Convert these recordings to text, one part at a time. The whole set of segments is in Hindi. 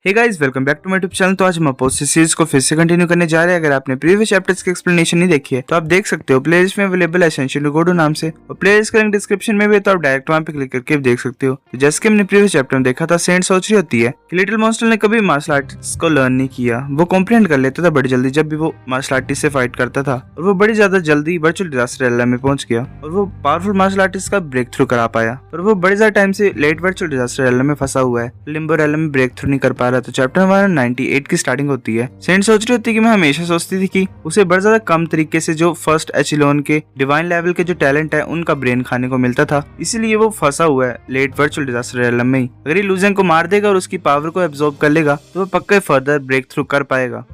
Hey guys, welcome back to my YouTube channel. तो आज हम अपोजिट सीरीज को फिर से कंटिन्यू करने जा रहे हैं। अगर आपने प्रीवियस चैप्टर्स की एक्सप्लेनेशन नहीं देखी है तो आप देख सकते हो, प्लेलिस्ट में अवेलेबल है एसेंशियल टू गोडू नाम से, और प्लेलिस्ट का लिंक डिस्क्रिप्शन में भी है, तो आप डायरेक्ट वहां पे क्लिक करके देख सकते हो। तो जैसे कि हमने प्रीवियस चैप्टर में देखा था, सेंट सोच रही होती है कि लिटिल मॉन्स्टर ने कभी मार्शल आर्ट्स को लर्न नहीं किया। वो कॉम्प्रिहेंड कर लेता था बड़ी जल्दी जब भी वो मार्शल आर्टिस्ट से फाइट करता था, और वो बड़ी ज्यादा जल्दी वर्चुअल डिजास्टर एरिया में पहुंच गया और वो पावरफुल मार्शल आर्टिस्ट का ब्रेक थ्रू करा पाया। और वो बड़े ज्यादा टाइम से लेट वर्चुअल डिजास्टर एरिया में फंसा हुआ है, लिम्बो एरिया में ब्रेक थ्रू नहीं कर पा रहा। तो चैप्टर हमारा 98 की स्टार्टिंग होती है। सेंट सोच रही होती है कि मैं हमेशा सोचती थी कि उसे बड़ा ज्यादा कम तरीके से जो फर्स्ट एचिलोन के डिवाइन लेवल के जो टैलेंट है उनका ब्रेन खाने को मिलता था, इसीलिए वो फंसा हुआ है लेट वर्चुअल डिजास्टर एरिया में ही। अगर ये लूजेंग को मार देगा और उसकी पावर को एब्जॉर्ब कर लेगा तो वो पक्का फर्दर ब्रेक थ्रू कर पाएगा।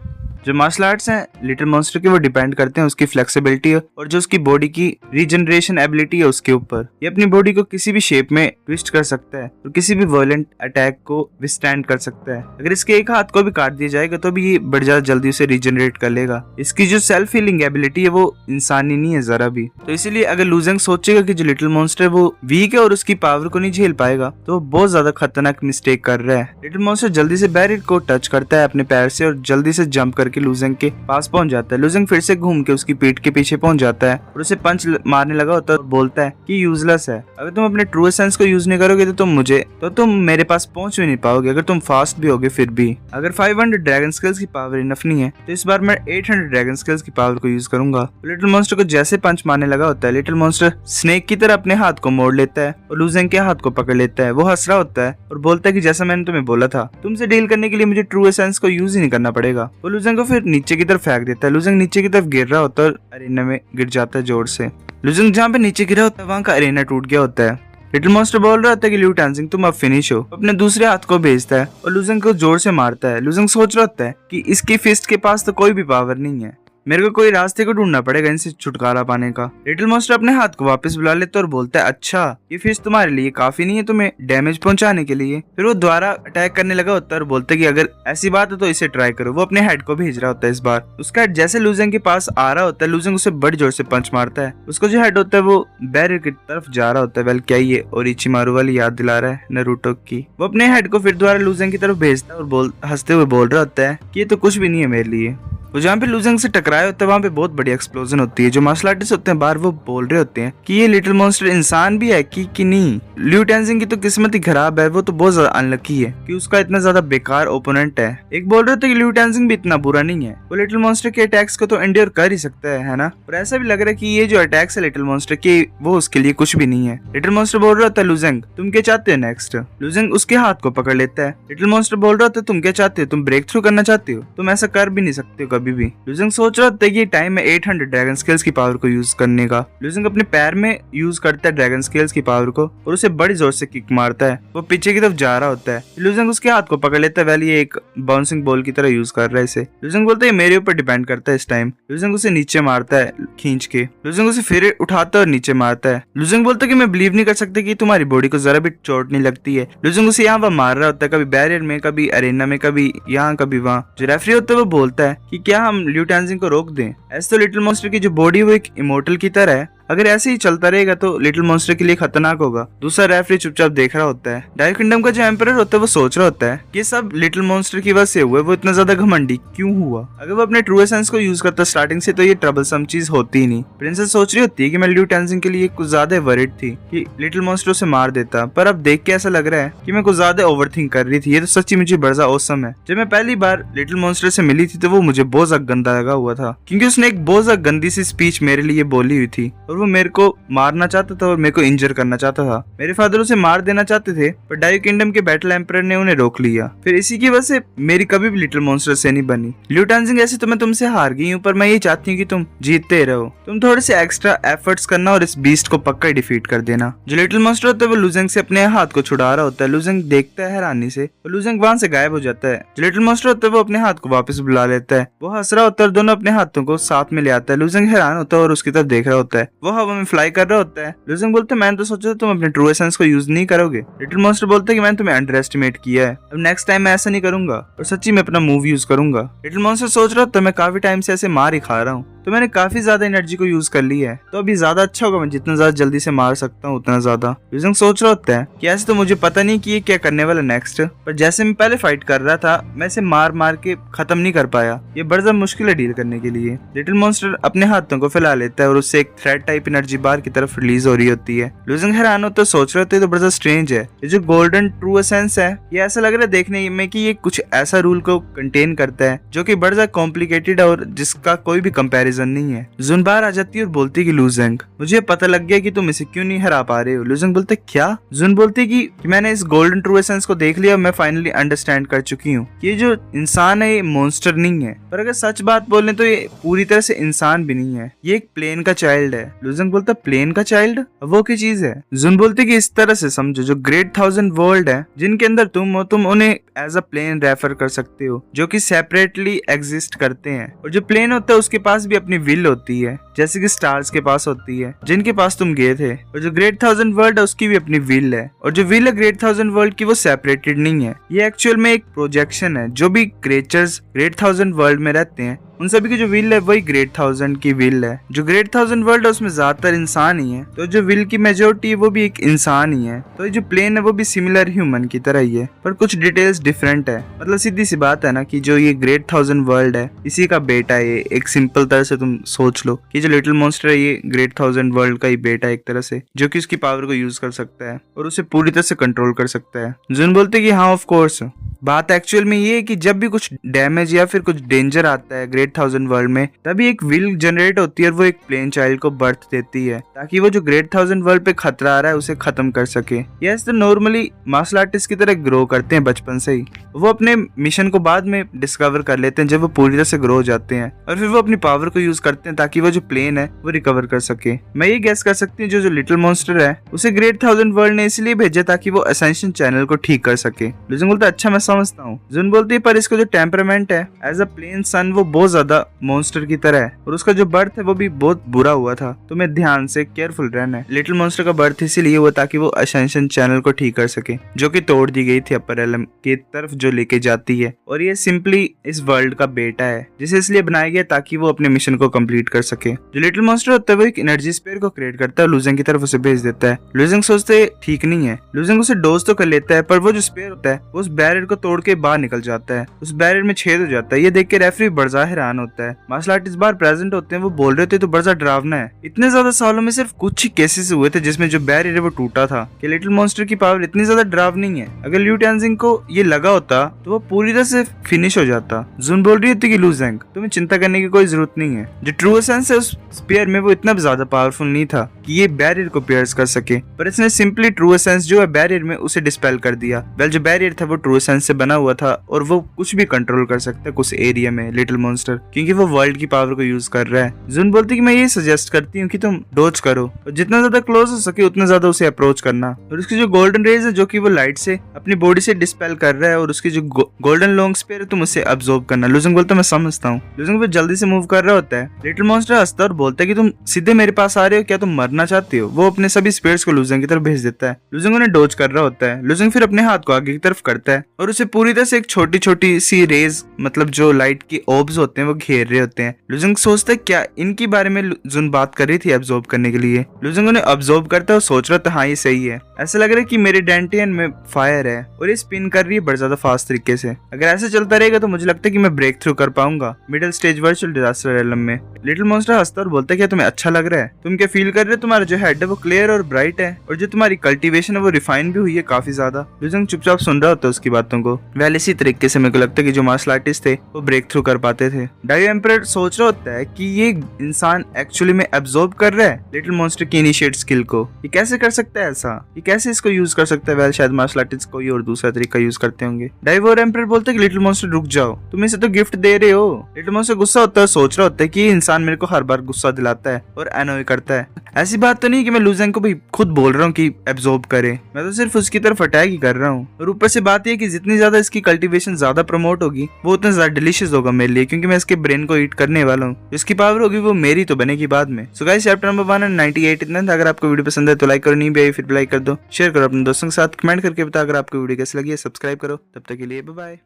जो मार्शल आर्ट्स हैं लिटिल मॉन्स्टर के, वो डिपेंड करते हैं उसकी फ्लेक्सिबिलिटी और जो उसकी बॉडी की रीजनरेशन एबिलिटी है उसके ऊपर। ये अपनी बॉडी को किसी भी शेप में ट्विस्ट कर सकता है और किसी भी वायलेंट अटैक को विथस्टैंड कर सकता है। अगर इसके एक हाथ को भी काट दिया जाएगा तो भी ये बड़ी ज्यादा जल्दी उसे रीजनरेट कर लेगा। इसकी जो सेल्फ हीलिंग एबिलिटी है वो इंसानी नहीं है जरा भी। तो इसीलिए अगर लूजेंग सोचेगा कि जो लिटिल मॉन्स्टर है वो वीक है और उसकी पावर को नहीं झेल पाएगा, तो वो बहुत ज्यादा खतरनाक मिस्टेक कर रहा है। लिटिल मॉन्स्टर जल्दी से बैरियर को टच करता है अपने पैर से और जल्दी से जंप करके लूजेंग के पास पहुंच जाता है। लूजेंग फिर से घूम के उसकी पीठ के पीछे पहुंच जाता है और उसे पंच मारने लगा होता है और बोलता है कि यूजलेस है। अगर तुम अपने ट्रू एसेंस को यूज नहीं करोगे तो तुम मेरे पास पहुंच भी नहीं पाओगे। अगर तुम फास्ट भी होगे फिर भी। अगर 500 ड्रैगन स्किल्स की पावर इनफ नहीं है तो इस बार मैं 800 ड्रैगन स्किल्स की पावर को यूज करूंगा। लिटिल मॉन्स्टर को जैसे पंच मारने लगा होता है, लिटिल मॉन्स्टर स्नेक की तरह अपने हाथ को मोड़ लेता है और लूजेंग के हाथ को पकड़ लेता है। वो हंस रहा होता है और बोलता है कि जैसा मैंने तुम्हें बोला था, तुमसे डील करने के लिए मुझे ट्रू एसेंस को यूज ही नहीं करना पड़ेगा। वो लूजेंग को फिर नीचे की तरफ फेंक देता है। लूजेंग नीचे की तरफ गिर रहा होता है और अरेना में गिर जाता है जोर से। लूजेंग जहाँ पे नीचे गिरा होता है वहाँ का अरेना टूट गया होता है। लिटिल मॉन्स्टर बोल रहा होता है कि लिu टानजिंग तुम अब फिनिश हो। अपने दूसरे हाथ को भेजता है और लूजेंग को जोर से मारता है। लूजेंग सोच रहा होता है कि इसकी फिस्ट के पास तो कोई भी पावर नहीं है, मेरे को कोई रास्ते को ढूंढना पड़ेगा इनसे छुटकारा पाने का। लिटिल मॉन्स्टर अपने हाथ को वापस बुला लेता है और बोलता है, अच्छा ये फिश तुम्हारे लिए काफी नहीं है तुम्हें डैमेज पहुंचाने के लिए। फिर वो दोबारा अटैक करने लगा होता है और बोलता है कि अगर ऐसी बात है तो इसे ट्राई करो। वो अपने हेड को भेज रहा होता है। इस बार उसका हेड जैसे लूजेंग के पास आ रहा होता है, लूजेंग उसे बड़ी जोर से पंच मारता है। उसका जो हेड होता है वो बैरियर की तरफ जा रहा होता है। वेल क्या ये ओरोचिमारू वाली याद दिला रहा है नारुतो की। वो अपने हेड को फिर दोबारा लूजेंग की तरफ भेजता है और हंसते हुए बोल रहा होता है कि ये तो कुछ भी नहीं है मेरे लिए। वो जहाँ पे लूजेंग से टकराए होते हैं वहाँ पे बहुत बड़ी एक्सप्लोजन होती है। जो मार्शल आर्टिस्ट होते हैं बाहर वो बोल रहे होते हैं कि ये लिटिल मॉन्स्टर इंसान भी है कि नहीं। लिu टानजिंग की तो किस्मत ही खराब है, वो तो बहुत ज्यादा अनलकी है कि उसका इतना ज्यादा बेकार ओपोनेंट है। एक बोल रहे थे कि लिu टानजिंग भी इतना बुरा नहीं है, वो लिटिल मॉन्स्टर के अटैक्स को तो एंड्योर कर ही सकता है ना। और ऐसा भी लग रहा है कि ये जो अटैक्स है लिटिल मॉन्स्टर के वो उसके लिए कुछ भी नहीं है। लिटिल मॉन्स्टर बोल रहा था, लूजेंग तुम क्या चाहते हो नेक्स्ट। लूजेंग उसके हाथ को पकड़ लेता है। लिटिल मॉन्स्टर बोल रहा था, तुम क्या चाहते हो, तुम ब्रेक थ्रू करना चाहते हो, तुम ऐसा कर भी नहीं सकते हो कभी भी। लूजेंग सोच रहा था कि टाइम है 800 ड्रैगन स्किल्स की पावर को यूज करने का। लूजेंग अपने पैर में यूज करता है ड्रैगन स्किल्स की पावर को और उसे बड़ी जोर से किक मारता है। वो पीछे की तरफ जा रहा होता है। लूजेंग उसके हाथ को पकड़ लेता है। वेल ये एक बाउंसिंग बॉल की तरह यूज कर रहा है इसे। लूजेंग बोलता है मेरे ऊपर डिपेंड करता है इस टाइम। लूजेंग उसे नीचे मारता है खींच के। लूजेंग उसे फिर उठाता है और नीचे मारता है। लूजेंग बोलता है कि मैं बिलीव नहीं कर सकता कि तुम्हारी बॉडी को जरा भी चोट नहीं लगती है। लूजेंग उसे यहाँ वहाँ मार रहा होता है, कभी बैरियर में, कभी अरेना में, कभी यहाँ कभी वहाँ। जो रेफरी होता है वो बोलता है कि क्या हम लिu टानजिंग को रोक दें। ऐसे तो लिटिल मॉन्स्टर की जो बॉडी वो एक इमोर्टल की तरह है, अगर ऐसे ही चलता रहेगा तो लिटिल मॉन्स्टर के लिए खतरनाक होगा। दूसरा रेफरी चुपचाप देख रहा होता है। डार्क किंगडम का जो एम्परर होता है वो सोच रहा होता है कि सब लिटिल मॉन्स्टर की वजह से हुआ है, वो इतना ज्यादा घमंडी क्यों हुआ। अगर वो अपने ट्रू एसेंस को यूज करता स्टार्टिंग से तो ये ट्रबलसम चीज होती ही नहीं। प्रिंसेस सोच रही होती है कि मैं लिu टानजिंग के लिए कुछ ज्यादा वरिड थी कि लिटिल मॉन्स्टर से मार देता, पर अब देख के ऐसा लग रहा है कि मैं कुछ ज्यादा ओवर थिंक कर रही थी। ये तो सच्ची मुझे बड़ा ऑसम है। जब मैं पहली बार लिटिल मॉन्स्टर से मिली थी तो वो मुझे बहुत ज्यादा गंदा लगा हुआ था, क्योंकि उसने एक बहुत ज्यादा गंदी सी स्पीच मेरे लिए बोली हुई थी और वो मेरे को मारना चाहता था और मेरे को इंजर करना चाहता था। मेरे फादर उसे मार देना चाहते थे पर डार्क किंगडम के बैटल एम्परर ने उन्हें रोक लिया। फिर इसी की वजह से मेरी कभी भी लिटिल मॉन्स्टर से नहीं बनी। लिu टानजिंग ऐसे तो मैं तुमसे हार गई हूँ, पर मैं ये चाहती हूँ कि तुम जीतते रहो। तुम थोड़े से एक्स्ट्रा एफर्ट्स करना और इस बीस्ट को पक्का डिफीट कर देना। जो लिटिल मॉन्स्टर होता है वो लूजेंग से अपने हाथ को छुड़ा रहा होता है। लूजेंग देखता है हैरानी से और लूजेंग वहां से गायब हो जाता है। जो लिटिल मॉन्स्टर होता है वो अपने हाथ को वापस बुला लेता है। वो हंस रहा होता है और दोनों अपने हाथों को साथ में ले आता है। लूजेंग हैरान होता है और उसकी तरफ देख रहा होता है। वो हवा में फ्लाई कर रहा होता है। लूजेंग बोलते हैं मैंने तो सोचा था तुम अपने ट्रू एसेंस को यूज नहीं करोगे। लिटिल मॉन्स्टर बोलते हैं कि मैंने तुम्हें अंडर एस्टिमेट किया है, अब नेक्स्ट टाइम मैं ऐसा नहीं करूंगा और सच्ची मैं अपना मूव यूज करूंगा। लिटिल मॉन्स्टर सोच रहा था मैं काफी टाइम से ऐसे मार ही खा रहा हूँ, तो मैंने काफी ज्यादा एनर्जी को यूज कर ली है, तो अभी ज्यादा अच्छा होगा मैं जितना ज्यादा जल्दी से मार सकता हूँ उतना ज्यादा। ल्यूजेंग सोच रहा होता है कि ऐसे तो मुझे पता नहीं कि ये क्या करने वाला नेक्स्ट, पर जैसे मैं पहले फाइट कर रहा था मैं इसे मार मार के खत्म नहीं कर पाया। ये बड़ा ज्यादा मुश्किल है डील करने के लिए। लिटिल मॉन्स्टर अपने हाथों को फैला लेता है और उससे एक थ्रेड टाइप एनर्जी बार की तरफ रिलीज हो रही होती है। ल्यूजेंग हैरान होता है, सोच रहे होते तो बड़ा स्ट्रेंज है। ये जो गोल्डन ट्रू एसेंस है ये ऐसा लग रहा है देखने में कि ये कुछ ऐसा रूल को कंटेन करता है जो कि बड़ा ज्यादा कॉम्प्लिकेटेड और जिसका कोई भी कंपैरिजन नहीं है। जुन बाहर आ जाती है और बोलती है कि ल्यूजेंग मुझे पता लग गया कि तुम इसे क्यों नहीं हरा पा रहे हो। ल्यूजेंग बोलते क्या? जुन बोलती है कि मैंने इस गोल्डन ट्रू एसेंस को देख लिया, मैं फाइनली अंडरस्टैंड कर चुकी हूँ कि ये जो इंसान है ये मॉन्स्टर नहीं है, पर अगर सच बात बोले तो ये पूरी तरह से इंसान भी नहीं है, ये एक प्लेन का चाइल्ड है। ल्यूजेंग बोलता प्लेन का चाइल्ड? वो क्या चीज है? जुन बोलती कि इस तरह से समझो जो ग्रेट 1000 वर्ल्ड है जिनके अंदर तुम हो, तुम उन्हें एज अ प्लेन रेफर कर सकते हो जो कि सेपरेटली एग्जिस्ट करते हैं। और जो प्लेन होता है उसके पास भी अपनी विल होती है जैसे कि स्टार्स के पास होती है जिनके पास तुम गए थे। और जो ग्रेट 1000 वर्ल्ड है उसकी भी अपनी विल है, और जो विल है ग्रेट 1000 वर्ल्ड की वो सेपरेटेड नहीं है, ये एक्चुअल में एक प्रोजेक्शन है। जो भी क्रिएचर्स ग्रेट 1000 वर्ल्ड में रहते हैं उन सभी की जो विल है वही ग्रेट 1000 की विल है। जो ग्रेट 1000 वर्ल्ड है उसमें ज्यादातर इंसान ही है, तो जो विल की मेजोरिटी है वो भी एक इंसान ही है। तो जो प्लेन है वो भी सिमिलर ह्यूमन की तरह ही है, पर कुछ डिटेल्स डिफरेंट है। मतलब सीधी सी बात है ना कि जो ये ग्रेट 1000 वर्ल्ड है इसी का बेटा है। ये एक सिंपल तरह से तुम सोच लो कि जो लिटिल मॉन्स्टर है ये ग्रेट 1000 वर्ल्ड का ही बेटा है एक तरह से, जो कि उसकी पावर को यूज कर सकता है और उसे पूरी तरह से कंट्रोल कर सकता है। जुन बोलते कि हाँ ऑफ कोर्स। बात एक्चुअल में ये है कि जब भी कुछ डैमेज या फिर कुछ डेंजर आता है ग्रेट 1000 वर्ल्ड में तभी एक विल जनरेट होती है और वो एक प्लेन चाइल्ड को बर्थ देती है ताकि वो जो ग्रेट 1000 वर्ल्ड पे खतरा आ रहा है उसे खत्म कर सके। यस, तो नॉर्मली मार्शल आर्टिस्ट की तरह ग्रो करते हैं बचपन से ही। वो अपने मिशन को बाद में डिस्कवर कर लेते हैं जब वो पूरी तरह से ग्रो हो जाते हैं, और फिर वो अपनी पावर को यूज करते हैं ताकि वो जो प्लेन है वो रिकवर कर सके। मैं ये गेस कर सकती हूँ जो लिटिल मॉन्स्टर है उसे ग्रेट 1000 वर्ल्ड ने इसलिए भेजा ताकि वो असेंशन चैनल को ठीक कर सके। ल्यूजेंग बोलता अच्छा मैं समझता हूँ। जुन बोलती है पर इसका जो टेम्परामेंट है एज अ प्लेन सन वो बहुत ज्यादा मॉन्स्टर की तरह है, और उसका जो बर्थ है वो भी बहुत बुरा हुआ था, तो मैं ध्यान से केयरफुल रहना है। लिटिल मॉन्स्टर का बर्थ इसीलिए हुआ ताकि वो असेंशन चैनल को ठीक कर सके जो कि तोड़ दी गई थी अपर एलम की तरफ जो लेके जाती है, और ये सिंपली इस वर्ल्ड का बेटा है जिसे इसलिए बनाया गया ताकि वो अपने मिशन को कंप्लीट कर सके। जो लिटिल मॉन्स्टर होता है वो एक एनर्जी स्पेयर को क्रिएट करता है, ल्यूजेंग की तरफ उसे भेज देता है। ल्यूजेंग सोचते ठीक नहीं है, ल्यूजेंग उसे डोज तो कर लेता है, पर वो जो स्पेयर होता है वो उस बैरियर को तोड़ के बाहर निकल जाता है, उस बैरियर में छेद हो जाता है। ये देख के रेफरी बड़ा हैरान होता है। मार्शल आर्टिस्ट बाहर प्रेजेंट होते हैं, वो बोल रहे थे तो बड़ा डरावना है, इतने ज्यादा सालों में सिर्फ कुछ ही केसेस हुए थे जिसमें जो बैरियर है वो टूटा था कि लिटिल मॉन्स्टर की पावर इतनी ज्यादा डरावनी है। अगर लिu टानजिंग को ये लगा होता तो वो पूरी तरह से फिनिश हो जाता। जुन बोल रही थी कि ल्यूजेंग तुम्हें चिंता करने की कोई जरूरत नहीं है, जो ट्रू एसेंस है उस स्पेयर में वो इतना ज्यादा पावरफुल नहीं था कि ये बैरियर को पियर्स कर सके, पर इसने सिंपली ट्रू एसेंस जो है बैरियर में उसे डिस्पेल कर दिया। वेल जो बैरियर था वो ट्रू एसेंस से बना हुआ था और वो कुछ भी कंट्रोल कर सकता है कुछ एरिया में लिटिल मॉन्स्टर, क्योंकि वो वर्ल्ड की पावर को यूज कर रहा है। जुन बोलती कि मैं ये सजेस्ट करती हूँ कि तुम डोज करो और जितना ज्यादा क्लोज हो सके उतना ज्यादा उसे अप्रोच करना, और उसकी जो गोल्डन रेज है जो कि वो लाइट से अपनी बॉडी से डिस्पेल कर रहा है, और उसकी जो गोल्डन लॉन्ग स्पेयर है तुम उसे अब्सॉर्ब करना। ल्यूजेंग बोलता मैं समझता हूँ। ल्यूजेंग फिर जल्दी से मूव कर रहा होता है। लिटिल मॉन्स्टर हंसता और बोलता है कि तुम सीधे मेरे पास आ रहे हो, क्या तुम मरना चाहते हो? वो अपने सभी स्पेयर्स को ल्यूजेंग की तरफ भेज देता है। ल्यूजेंग उन्हें डोज कर रहा होता है। ल्यूजेंग फिर अपने हाथ को आगे की तरफ करता है और उसे पूरी तरह से एक छोटी छोटी सी रेज मतलब जो लाइट की ऑब्स होते हैं वो घेर रहे होते हैं। ल्यूजेंग सोचता है क्या इनकी बारे में जुन बात कर रही थी अब्सॉर्ब करने के लिए। ल्यूजेंग उन्हें अब्सॉर्ब करता है और सोच रहा था हाँ ये सही है। ऐसा लग रहा है कि मेरे डेंटियन में फायर है और ये स्पिन कर रही है बड़ा ज्यादा फास्ट तरीके से। अगर ऐसे चलता रहेगा तो मुझे लगता है कि मैं ब्रेक थ्रू कर पाऊंगा मिडिल स्टेज वर्चुअल डिजास्टर एलम में। लिटिल मॉन्स्टर हंसता और बोलता है क्या तुम्हें अच्छा लग रहा है? तुम क्या फील कर रहे हो? तुम्हारा जो हेड है वो क्लियर और ब्राइट है और जो तुम्हारी कल्टीवेशन है वो रिफाइन भी हुई है काफी ज्यादा। ल्यूजेंग चुपचाप सुन रहा होता है उसकी बातों को। वेल इसी तरीके से मेरे को लगता है कि जो मार्शल आर्टिस्ट थे वो ब्रेक थ्रू कर पाते थे। डायू एम्परर सोच रहा होता है कि ये इंसान एक्चुअली में एब्सॉर्ब कर रहा है लिटिल मॉन्स्टर की इनिशिएट स्किल को। ये कैसे कर सकता है ऐसा? ये कैसे इसको यूज कर सकता है? वेल शायद मार्शल आर्टिस्ट कोई और दूसरा तरीका यूज करते होंगे। डायू और एम्परर बोलते हैं कि लिटिल मॉन्स्टर रुक जाओ, तुम इसे तो गिफ्ट दे रहे हो। लिटिल मॉन्स्टर गुस्सा होता है, सोच रहा होता है कि ये इंसान मेरे को हर बार गुस्सा दिलाता है और एनॉय करता है। ऐसी बात तो नहीं कि मैं ल्यूजेंग को भी खुद बोल रहा हूँ कि एब्सॉर्ब करे, मैं तो सिर्फ उसकी तरफ अटैक ही कर रहा हूँ। और ऊपर से बात यह कि जितनी ज्यादा इसकी कल्टीवेशन ज्यादा प्रमोट होगी वो उतना ज्यादा डिलीशियस होगा मेरे लिए, क्योंकि मैं इसके ब्रेन को ईट करने वाला हूँ। इसकी पावर होगी वो मेरी तो बनेगी बाद में। सो गाइस चैप्टर नंबर 198 इतना था। अगर आपको वीडियो पसंद है तो लाइक करो, नहीं भी आई फिर लाइक कर दो, शेयर करो अपने दोस्तों के साथ, कमेंट करके बता अगर आपको वीडियो कैसी लगी है, सब्सक्राइब करो। तब तक के लिए बाय बाय।